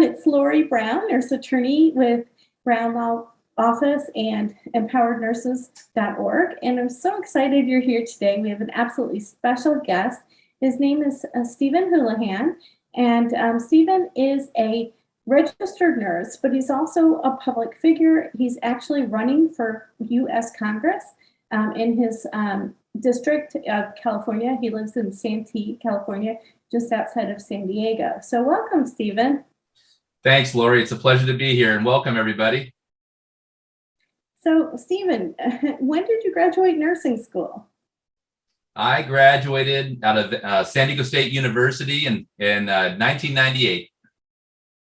It's Lorie Brown, nurse attorney with Brown Law Office and empowerednurses.org. And I'm so excited you're here today. We have an absolutely special guest. His name is Stephen Houlahan. And Stephen is a registered nurse, but he's also a public figure. He's actually running for U.S. Congress in his district of California. He lives in Santee, California, just outside of San Diego. So welcome, Stephen. Thanks, Lorie. It's a pleasure to be here, and welcome, everybody. So, Stephen, when did you graduate nursing school? I graduated out of San Diego State University in 1998.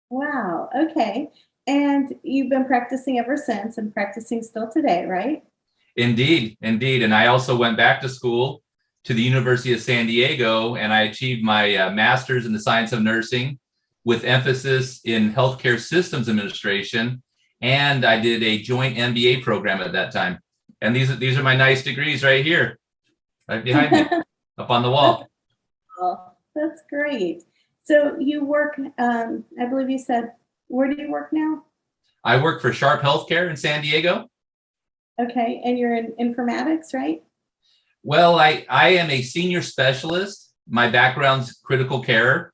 Wow. Okay. And you've been practicing ever since, and practicing still today, right? Indeed. And I also went back to school to the University of San Diego, and I achieved my master's in the science of nursing with emphasis in healthcare systems administration. And I did a joint MBA program at that time. And these are my nice degrees right here, right behind me, up on the wall. Oh, that's great. So you work, I believe you said, where do you work now? I work for Sharp Healthcare in San Diego. Okay, and you're in informatics, right? Well, I am a senior specialist. My background's critical care.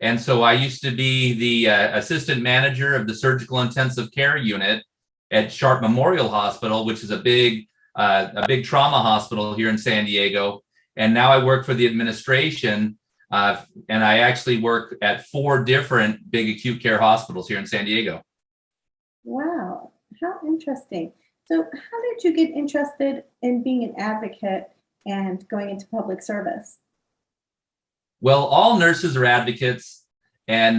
And so I used to be the assistant manager of the surgical intensive care unit at Sharp Memorial Hospital, which is a big trauma hospital here in San Diego. And now I work for the administration, and I actually work at 4 different big acute care hospitals here in San Diego. Wow, how interesting. So how did you get interested in being an advocate and going into public service? Well, all nurses are advocates, and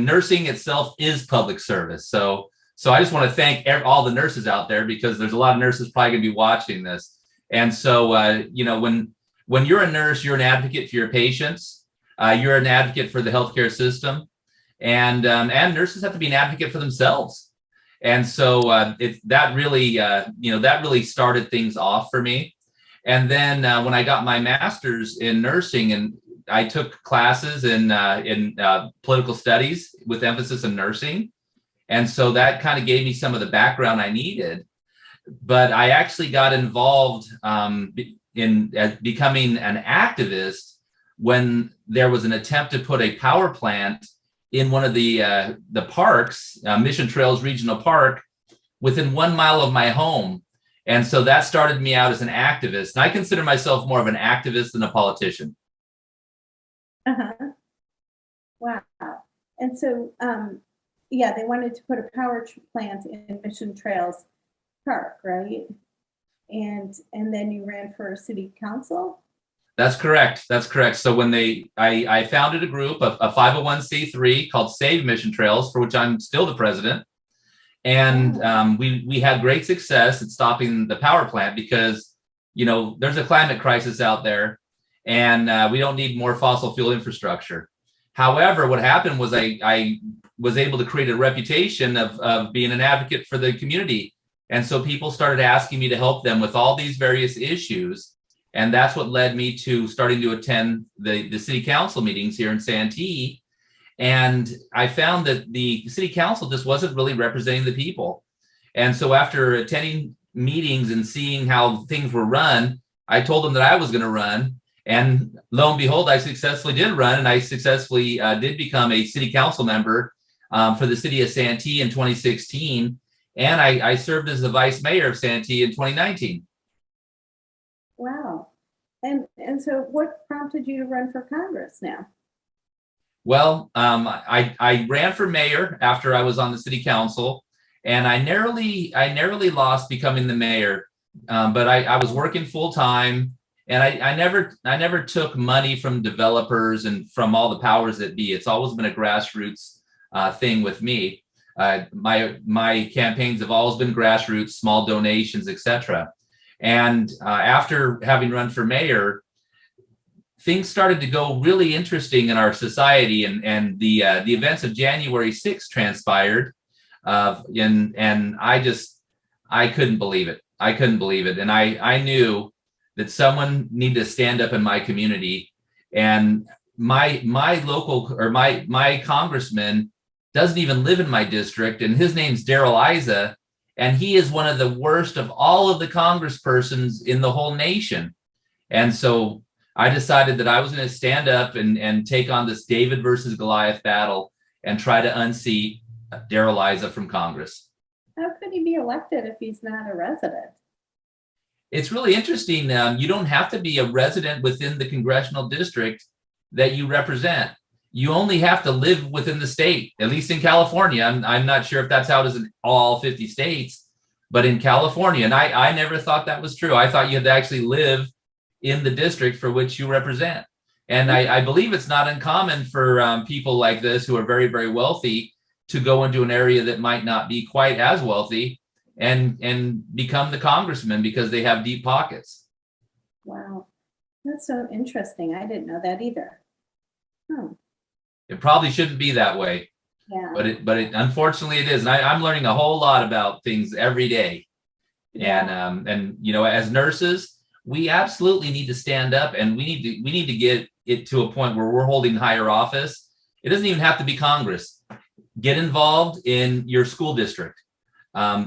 nursing itself is public service. So I just want to thank all the nurses out there, because there's a lot of nurses probably going to be watching this. And so, when you're a nurse, you're an advocate for your patients. You're an advocate for the healthcare system, and nurses have to be an advocate for themselves. And so that really started things off for me. And then when I got my master's in nursing, and I took classes in political studies with emphasis in nursing. And so that kind of gave me some of the background I needed. But I actually got involved in becoming an activist when there was an attempt to put a power plant in one of the parks, Mission Trails Regional Park, within 1 mile of my home. And so that started me out as an activist. And I consider myself more of an activist than a politician. Uh-huh. Wow. And so, they wanted to put a power plant in Mission Trails Park, right? And then you ran for city council? That's correct. So when I founded a group, a 501c3 called Save Mission Trails, for which I'm still the president. And we had great success at stopping the power plant, because, there's a climate crisis out there, and we don't need more fossil fuel infrastructure. However, what happened was I was able to create a reputation of being an advocate for the community. And so people started asking me to help them with all these various issues. And that's what led me to starting to attend the city council meetings here in Santee. And I found that the city council just wasn't really representing the people. And so after attending meetings and seeing how things were run, I told them that I was going to run. And lo and behold, I successfully did run, and I successfully did become a city council member for the city of Santee in 2016. And I served as the vice mayor of Santee in 2019. Wow. And so what prompted you to run for Congress now? Well, I ran for mayor after I was on the city council, and I narrowly lost becoming the mayor. But I was working full time, and I never took money from developers and from all the powers that be. It's always been a grassroots thing with me. My campaigns have always been grassroots, small donations, etc. And after having run for mayor, things started to go really interesting in our society, and the events of January 6th transpired, and I couldn't believe it. And I knew that someone needed to stand up in my community, and my local, or my congressman doesn't even live in my district, and his name's Daryl Isa, and he is one of the worst of all of the congresspersons in the whole nation. And so I decided that I was going to stand up and take on this David versus Goliath battle and try to unseat Daryl Isa from Congress. How could he be elected if he's not a resident? It's really interesting. You don't have to be a resident within the congressional district that you represent. You only have to live within the state, at least in California. I'm not sure if that's how it is in all 50 states, but in California, and I never thought that was true. I thought you had to actually live in the district for which you represent. And I believe it's not uncommon for people like this who are very, very wealthy to go into an area that might not be quite as wealthy and become the congressman because they have deep pockets. Wow, that's so interesting. I didn't know that either. It probably shouldn't be that way, Yeah. but it unfortunately it is. And I'm learning a whole lot about things every day. Yeah. And you know, as nurses, we absolutely need to stand up, and we need to get it to a point where we're holding higher office. It doesn't even have to be Congress. Get involved in your school district.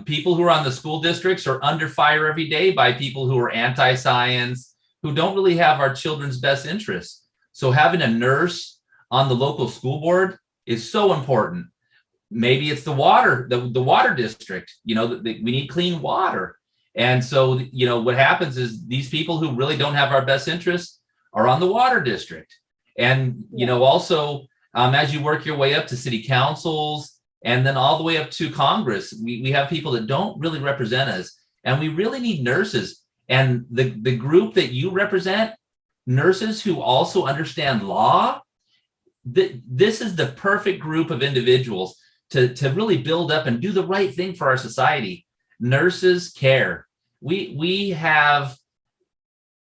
People who are on the school districts are under fire every day by people who are anti-science, who don't really have our children's best interests. So having a nurse on the local school board is so important. Maybe it's the water district. You know, we need clean water. And so, you know, what happens is these people who really don't have our best interests are on the water district. And, you know, also, as you work your way up to city councils and then all the way up to Congress, we have people that don't really represent us. And we really need nurses. And the group that you represent, nurses who also understand law, this is the perfect group of individuals to really build up and do the right thing for our society. Nurses care. We have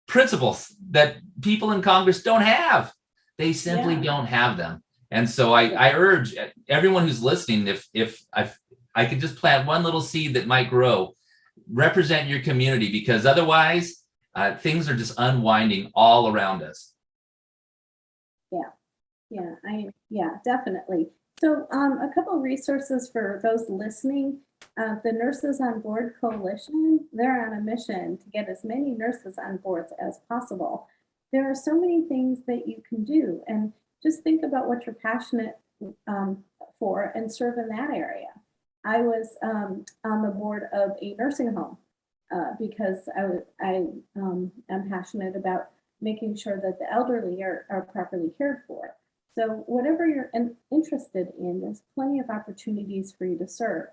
principles that people in Congress don't have. They simply don't have them. And so I urge everyone who's listening, if I could just plant one little seed that might grow, represent your community, because otherwise things are just unwinding all around us. Yeah, definitely. So a couple of resources for those listening. The Nurses on Board Coalition, they're on a mission to get as many nurses on boards as possible. There are so many things that you can do, and just think about what you're passionate for and serve in that area. I was on the board of a nursing home because I am passionate about making sure that the elderly are properly cared for. So whatever you're interested in, there's plenty of opportunities for you to serve.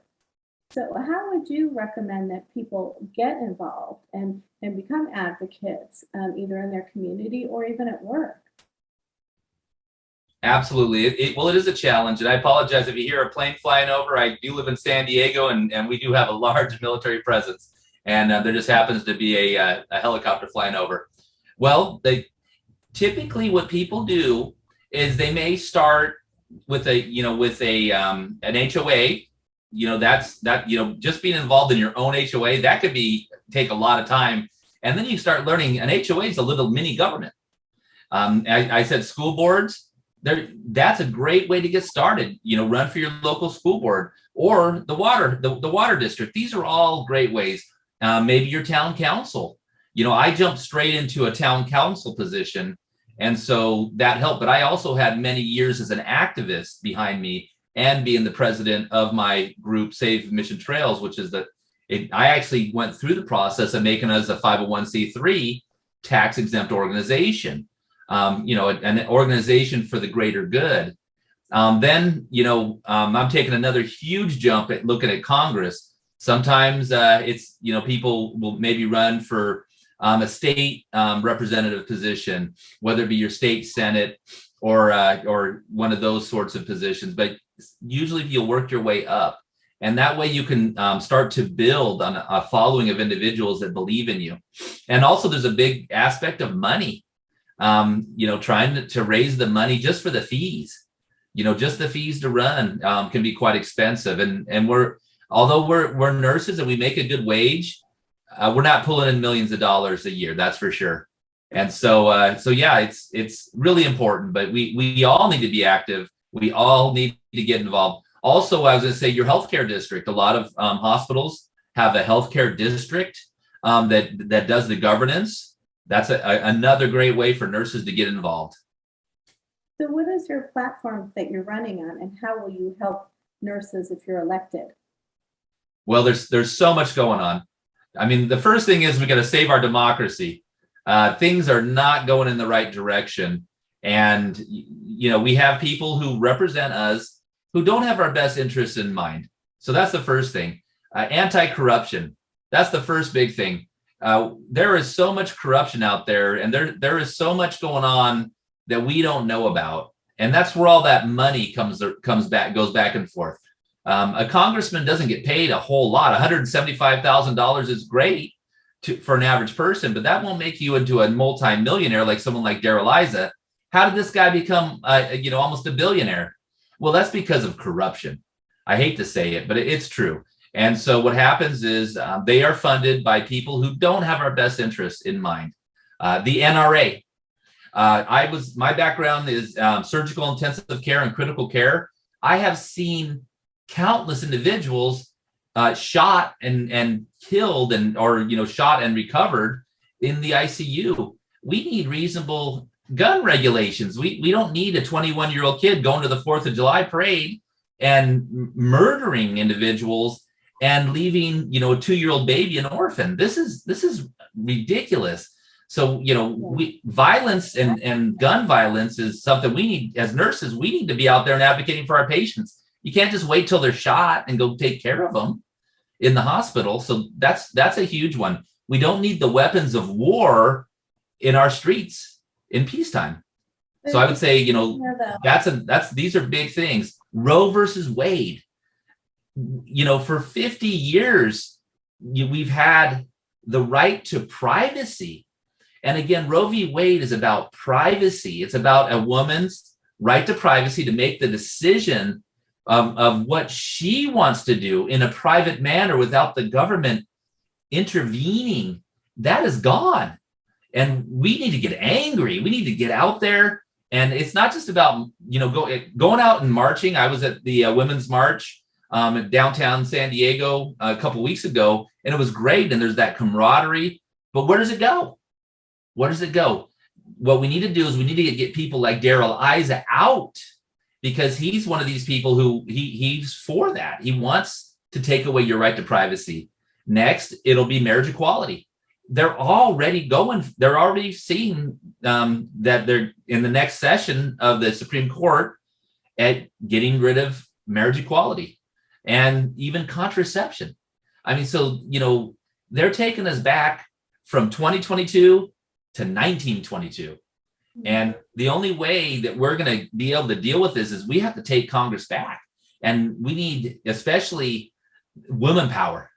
So how would you recommend that people get involved and become advocates, either in their community or even at work? Absolutely. Well, it is a challenge. And I apologize if you hear a plane flying over. I do live in San Diego, and we do have a large military presence. And there just happens to be a helicopter flying over. Well, typically what people do is they may start with an HOA. Just being involved in your own HOA, that could take a lot of time. And then you start learning an HOA is a little mini government. I said school boards, that's a great way to get started. Run for your local school board or the water district. These are all great ways. Maybe your town council. I jumped straight into a town council position, and so that helped. But I also had many years as an activist behind me, and being the president of my group, Save Mission Trails, which is I actually went through the process of making us a 501c3 tax exempt organization, an organization for the greater good. Then I'm taking another huge jump at looking at Congress. Sometimes it's, people will maybe run for a state representative position, whether it be your state senate or one of those sorts of positions. But usually you'll work your way up, and that way you can start to build on a following of individuals that believe in you. And also there's a big aspect of money, trying to raise the money just for the fees. Just the fees to run can be quite expensive. And although we're nurses and we make a good wage, we're not pulling in millions of dollars a year, that's for sure. And so it's really important, but we all need to be active. We all need to get involved. Also, I was going to say your healthcare district. A lot of hospitals have a healthcare district that does the governance. That's another great way for nurses to get involved. So what is your platform that you're running on, and how will you help nurses if you're elected? Well, there's so much going on. I mean, the first thing is we got to save our democracy. Things are not going in the right direction. And, we have people who represent us who don't have our best interests in mind. So that's the first thing. Anti-corruption. That's the first big thing. There is so much corruption out there, and there is so much going on that we don't know about. And that's where all that money goes back and forth. A congressman doesn't get paid a whole lot. $175,000 is great for an average person, but that won't make you into a multi-millionaire like someone like Darrell Issa. How did this guy become, almost a billionaire? Well, that's because of corruption. I hate to say it, but it's true. And so what happens is they are funded by people who don't have our best interests in mind. The NRA. My background is surgical intensive care and critical care. I have seen countless individuals shot and killed or shot and recovered in the ICU. We need reasonable gun regulations. We don't need a 21-year-old kid going to the 4th of July parade and murdering individuals and leaving a 2-year-old baby an orphan. This is ridiculous. So violence and gun violence is something we need as nurses. We need to be out there and advocating for our patients. You can't just wait till they're shot and go take care of them in the hospital. So that's a huge one. We don't need the weapons of war in our streets in peacetime. So I would say, these are big things. Roe versus Wade. For 50 years, we've had the right to privacy. And again, Roe v. Wade is about privacy. It's about a woman's right to privacy to make the decision of what she wants to do in a private manner without the government intervening. That is gone. And we need to get angry. We need to get out there. And it's not just about, going out and marching. I was at the Women's March in downtown San Diego a couple weeks ago, and it was great. And there's that camaraderie. But where does it go? Where does it go? What we need to do is we need to get people like Darrell Issa out, because he's one of these people who he's for that. He wants to take away your right to privacy. Next, it'll be marriage equality. They're already seeing that they're in the next session of the Supreme Court at getting rid of marriage equality and even contraception. I mean, so, they're taking us back from 2022 to 1922. And the only way that we're going to be able to deal with this is we have to take Congress back. And we need, especially women power,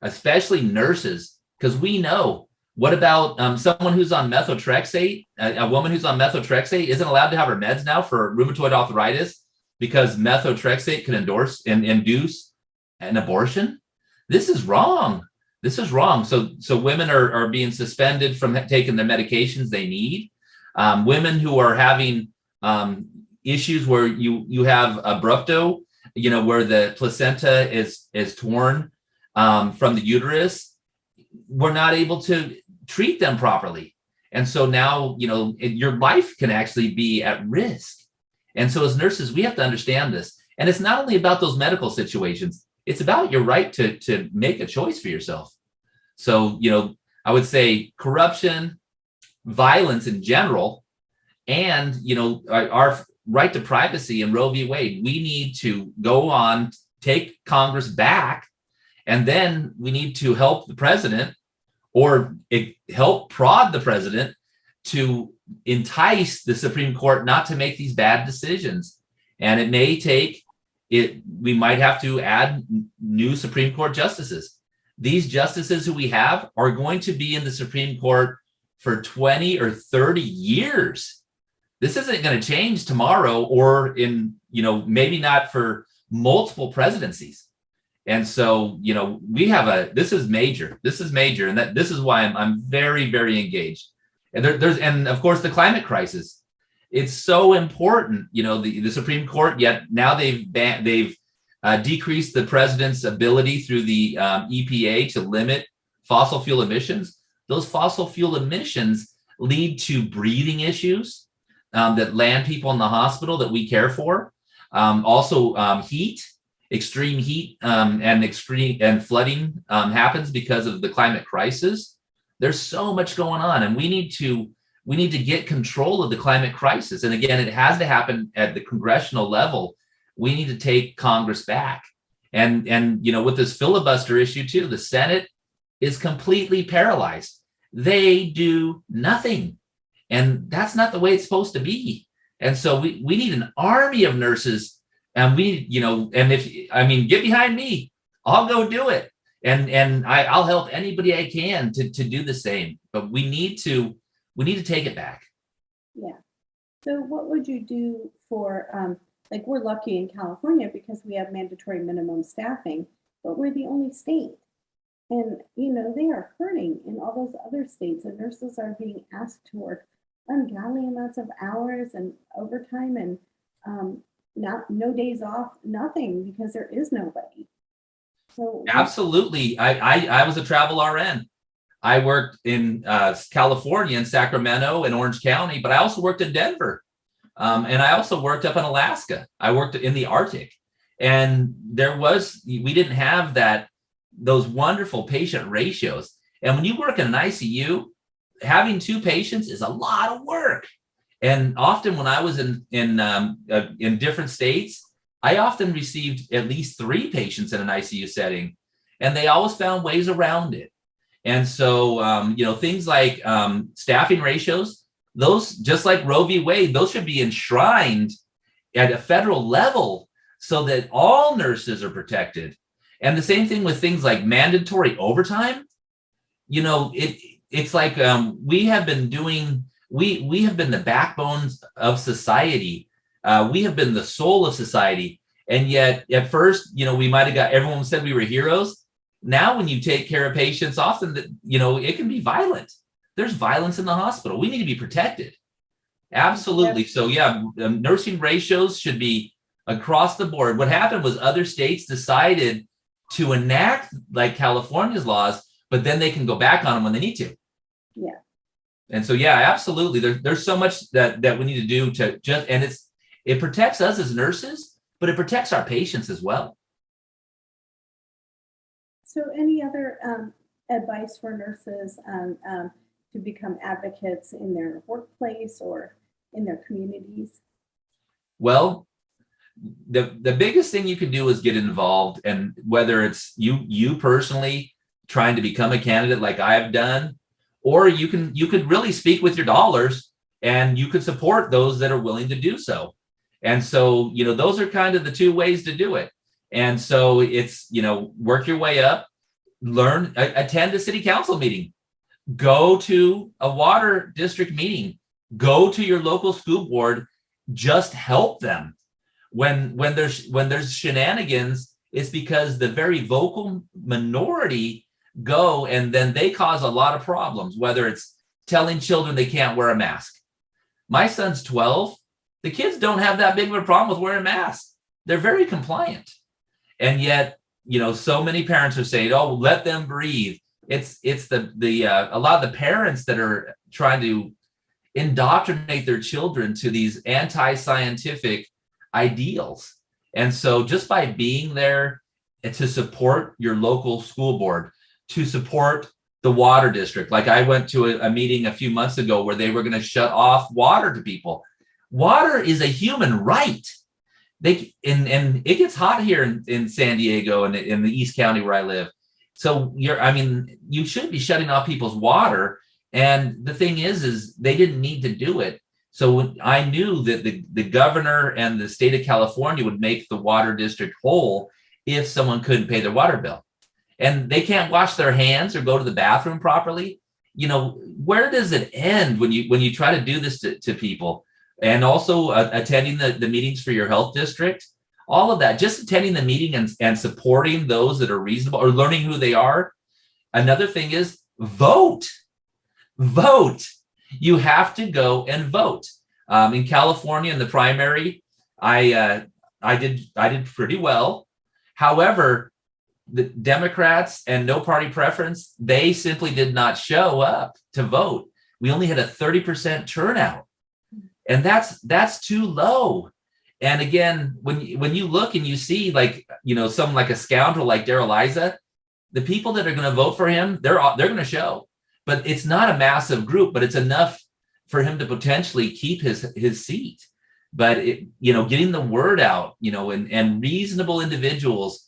especially nurses, because we know. What about someone who's on methotrexate? A woman who's on methotrexate isn't allowed to have her meds now for rheumatoid arthritis because methotrexate can induce an abortion. This is wrong. This is wrong. So women are being suspended from taking the medications they need. Women who are having issues where you have abrupto, where the placenta is torn from the uterus, we're not able to treat them properly. And so now, your life can actually be at risk. And so as nurses, we have to understand this. And it's not only about those medical situations, it's about your right to make a choice for yourself. So, I would say corruption, violence in general, and, our right to privacy in Roe v. Wade, we need to go on, take Congress back, and then we need to help the president or help prod the president to entice the Supreme Court not to make these bad decisions. And it may take it. We might have to add new Supreme Court justices. These justices who we have are going to be in the Supreme Court for 20 or 30 years. This isn't going to change tomorrow or in, maybe not for multiple presidencies. And so, this is major. This is major. And this is why I'm very, very engaged. And and of course, the climate crisis. It's so important, the Supreme Court, yet now they've decrease the president's ability through the EPA to limit fossil fuel emissions. Those fossil fuel emissions lead to breathing issues that land people in the hospital that we care for. Also, heat, extreme heat and flooding happens because of the climate crisis. There's so much going on, and we need to get control of the climate crisis. And again, it has to happen at the congressional level. We need to take Congress back. And with this filibuster issue too, the Senate is completely paralyzed. They do nothing. And that's not the way it's supposed to be. And so we need an army of nurses. And get behind me, I'll go do it. And I'll help anybody I can to do the same. But we need to take it back. Yeah. So what would you do for, we're lucky in California because we have mandatory minimum staffing, but we're the only state. And, they are hurting in all those other states, and nurses are being asked to work ungodly amounts of hours and overtime and no days off, nothing, because there is nobody. So absolutely. I was a travel RN. I worked in California, in Sacramento and Orange County, but I also worked in Denver. And I also worked up in Alaska. I worked in the Arctic. And we didn't have those wonderful patient ratios. And when you work in an ICU, having 2 patients is a lot of work. And often when I was in different states, I often received at least 3 patients in an ICU setting, and they always found ways around it. And so, things like staffing ratios, those, just like Roe v. Wade, those should be enshrined at a federal level so that all nurses are protected. And the same thing with things like mandatory overtime. It's like we have been the backbones of society. We have been the soul of society. And yet at first, we might have everyone said we were heroes. Now, when you take care of patients, often it can be violent. There's violence in the hospital. We need to be protected. Absolutely. So nursing ratios should be across the board. What happened was other states decided to enact like California's laws, but then they can go back on them when they need to. Yeah. And so, absolutely. There's so much that we need to do and it protects us as nurses, but it protects our patients as well. So any other advice for nurses to become advocates in their workplace or in their communities? Well, the biggest thing you can do is get involved, and whether it's you personally trying to become a candidate like I've done, or you could really speak with your dollars and you could support those that are willing to do so. And so, those are kind of the 2 ways to do it. And so it's, work your way up, learn, attend a city council meeting, go to a water district meeting, go to your local school board, just help them. When there's shenanigans, it's because the very vocal minority go and then they cause a lot of problems, whether it's telling children they can't wear a mask. My son's 12. The kids don't have that big of a problem with wearing masks. They're very compliant. And yet, so many parents are saying, oh, let them breathe. It's a lot of the parents that are trying to indoctrinate their children to these anti-scientific ideals. And so just by being there to support your local school board, to support the water district, like I went to a meeting a few months ago where they were going to shut off water to people. Water is a human right. And it gets hot here in San Diego and in the East County where I live. So you should be shutting off people's water. And the thing is they didn't need to do it. So I knew that the governor and the state of California would make the water district whole if someone couldn't pay their water bill. And they can't wash their hands or go to the bathroom properly. Where does it end when you try to do this to people? And also attending the meetings for your health district, all of that, just attending the meeting and supporting those that are reasonable or learning who they are. Another thing is vote. You have to go and vote. In California, in the primary, I did pretty well. However, the Democrats and no party preference, they simply did not show up to vote. We only had a 30% turnout, and that's too low. And again, when you look and you see, like, someone like a scoundrel like Darrell Issa, the people that are going to vote for him, they're going to show. But it's not a massive group, but it's enough for him to potentially keep his seat. But getting the word out, and reasonable individuals,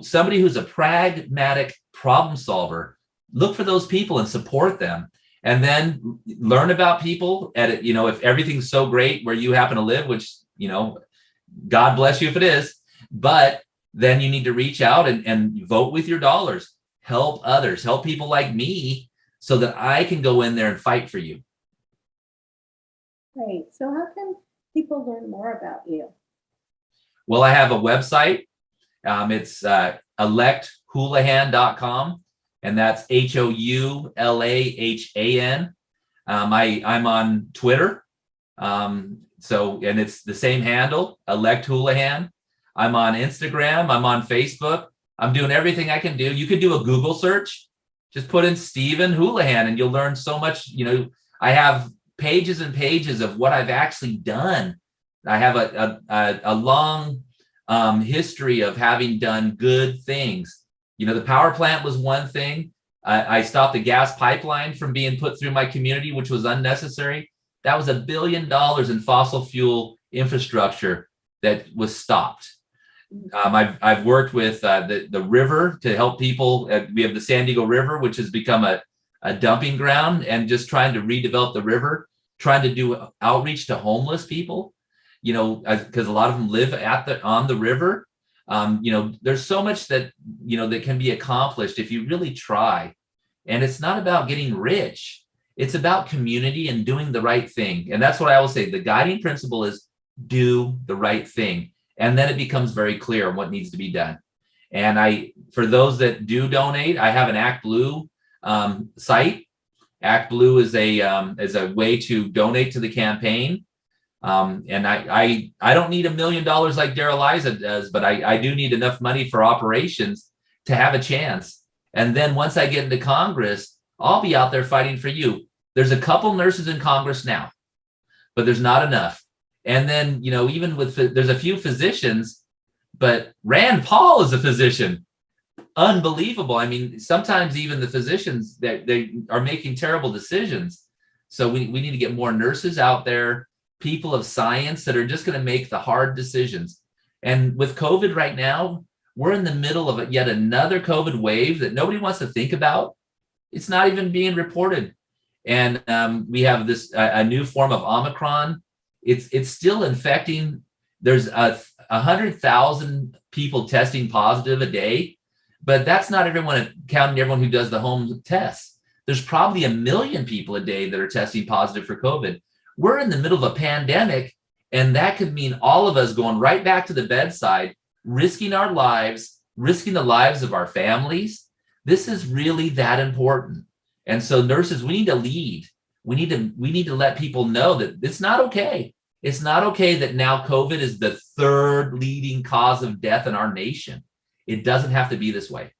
somebody who's a pragmatic problem solver, look for those people and support them. And then learn about people if everything's so great where you happen to live, which, God bless you if it is, but then you need to reach out and vote with your dollars, help others, help people like me so that I can go in there and fight for you. Great. So how can people learn more about you? Well, I have a website. It's electhoulahan.com, and that's HOULAHAN. I'm on Twitter. And it's the same handle, Elect Houlahan. I'm on Instagram. I'm on Facebook. I'm doing everything I can do. You could do a Google search. Just put in Stephen Houlahan and you'll learn so much. I have pages and pages of what I've actually done. I have a long history of having done good things. The power plant was one thing. I stopped the gas pipeline from being put through my community, which was unnecessary. That was $1 billion in fossil fuel infrastructure that was stopped. I've worked with the river to help people. We have the San Diego River, which has become a dumping ground, and just trying to redevelop the river, trying to do outreach to homeless people, because a lot of them live on the river. There's so much that can be accomplished if you really try. And it's not about getting rich. It's about community and doing the right thing. And that's what I always say. The guiding principle is do the right thing. And then it becomes very clear what needs to be done. And for those that do donate, I have an ActBlue site. ActBlue is a way to donate to the campaign. And I don't need $1 million like Darrell Issa does, but I do need enough money for operations to have a chance. And then once I get into Congress, I'll be out there fighting for you. There's a couple nurses in Congress now, but there's not enough. And then, even there's a few physicians, but Rand Paul is a physician. Unbelievable. I mean, sometimes even the physicians, they are making terrible decisions. So we need to get more nurses out there, people of science that are just going to make the hard decisions. And with COVID right now, we're in the middle of yet another COVID wave that nobody wants to think about. It's not even being reported. And we have a new form of Omicron. It's still infecting. There's 100,000 people testing positive a day, but that's not counting everyone who does the home tests. There's probably 1 million people a day that are testing positive for COVID. We're in the middle of a pandemic, and that could mean all of us going right back to the bedside, risking our lives, risking the lives of our families. This is really that important. And so nurses, we need to lead. We need to let people know that it's not okay. It's not okay that now COVID is the third leading cause of death in our nation. It doesn't have to be this way.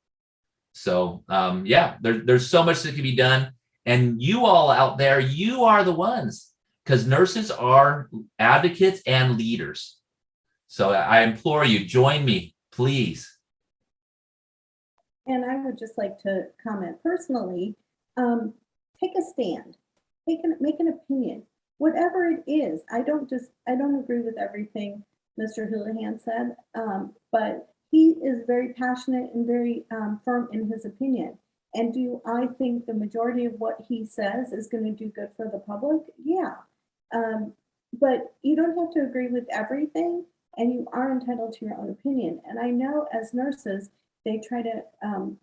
So there's so much that can be done. And you all out there, you are the ones, because nurses are advocates and leaders. So I implore you, join me, please. And I would just like to comment personally, take a stand, make an opinion, whatever it is. I don't agree with everything Mr. Houlahan said, but he is very passionate and very firm in his opinion. And do I think the majority of what he says is going to do good for the public? Yeah. But you don't have to agree with everything, and you are entitled to your own opinion. And I know as nurses, they try to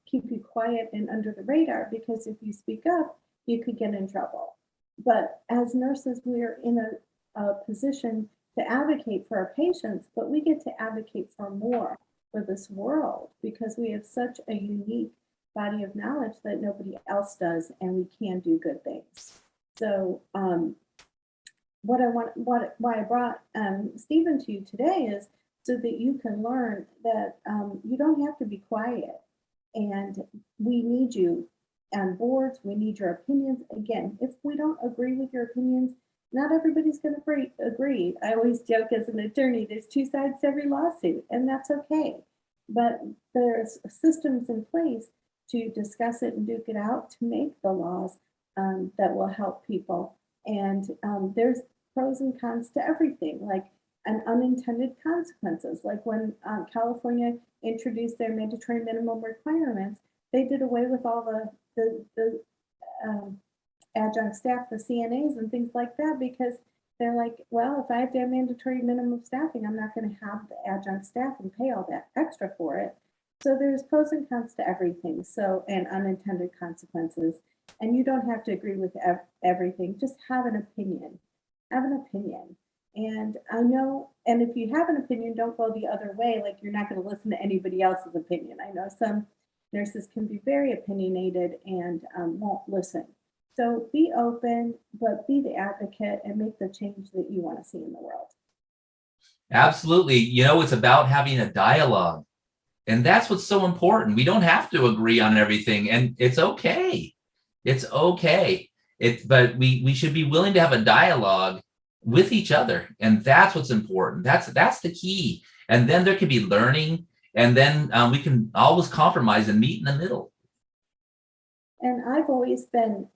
keep you quiet and under the radar, because if you speak up, you could get in trouble. But as nurses, we're in a position to advocate for our patients, but we get to advocate for more for this world, because we have such a unique body of knowledge that nobody else does, and we can do good things. So why I brought Stephen to you today is so that you can learn that you don't have to be quiet. And we need you on boards. We need your opinions. Again, if we don't agree with your opinions, not everybody's going to agree. I always joke as an attorney, there's two sides to every lawsuit, and that's okay. But there's systems in place to discuss it and duke it out to make the laws that will help people. And there's pros and cons to everything, like an unintended consequences. Like when California introduced their mandatory minimum requirements, they did away with all the adjunct staff, the CNAs and things like that, because they're like, well, if I have to have mandatory minimum staffing, I'm not going to have the adjunct staff and pay all that extra for it. So there's pros and cons to everything. So, and unintended consequences. And you don't have to agree with everything. Just have an opinion. Have an opinion. And I know, and if you have an opinion, don't go the other way. Like you're not going to listen to anybody else's opinion. I know some nurses can be very opinionated and won't listen. So be open, but be the advocate and make the change that you want to see in the world. Absolutely. You know, it's about having a dialogue. And that's what's so important. We don't have to agree on everything, and it's okay. It's okay. But we should be willing to have a dialogue with each other. And that's what's important. That's the key. And then there can be learning, and then we can always compromise and meet in the middle. And I've always been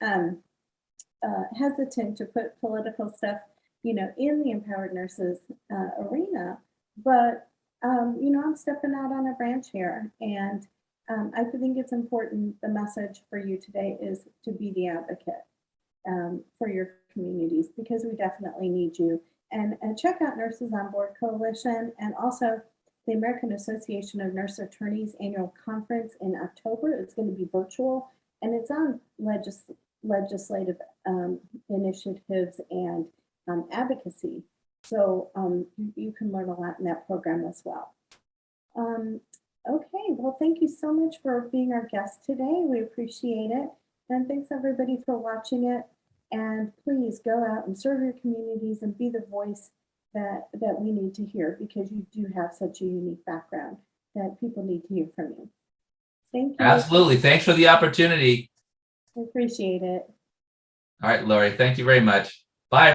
hesitant to put political stuff, in the empowered nurses arena, but I'm stepping out on a branch here, and I think it's important. The message for you today is to be the advocate for your communities, because we definitely need you. And check out Nurses on Board Coalition, and also the American Association of Nurse Attorneys annual conference in October. It's going to be virtual, and it's on legislative initiatives and advocacy. So you can learn a lot in that program as well. Okay, well, thank you so much for being our guest today. We appreciate it. And thanks everybody for watching it. And please go out and serve your communities and be the voice that we need to hear, because you do have such a unique background that people need to hear from you. Thank you. Absolutely. Thanks for the opportunity. I appreciate it. All right, Lorie, thank you very much. Bye.